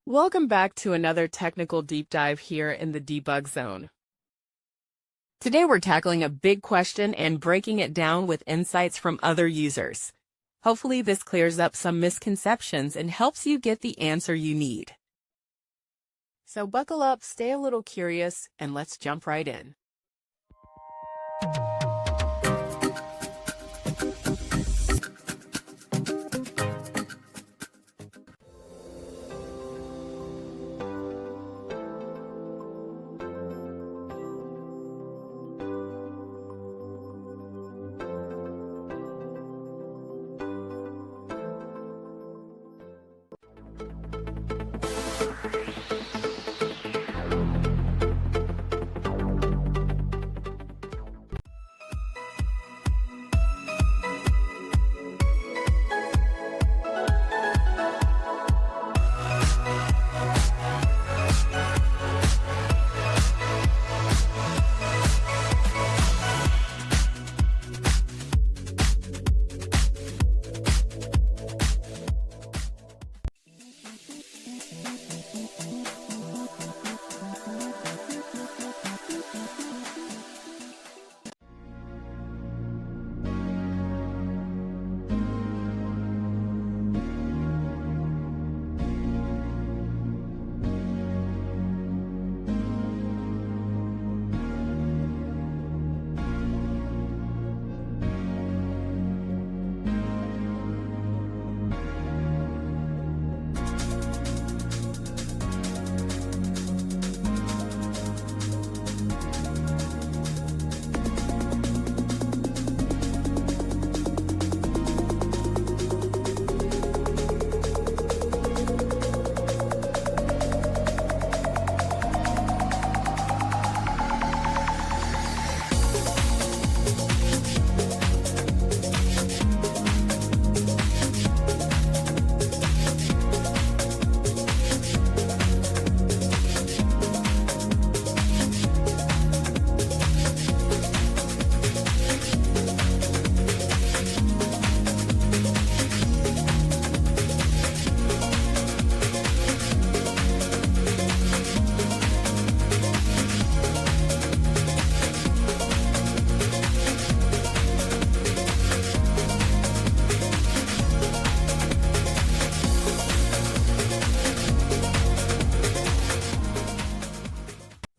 Welcome back to another technical deep dive here in the debug zone. Today we're tackling a big question and breaking it down with insights from other users. Hopefully this clears up some misconceptions and helps you get the answer you need. So buckle up, stay a little curious, and let's jump right in.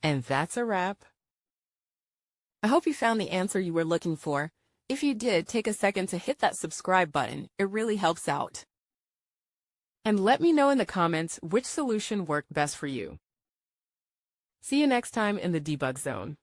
And that's a wrap. I hope you found the answer you were looking for. If you did, take a second to hit that subscribe button. It really helps out. And let me know in the comments which solution worked best for you. See you next time in the debug zone.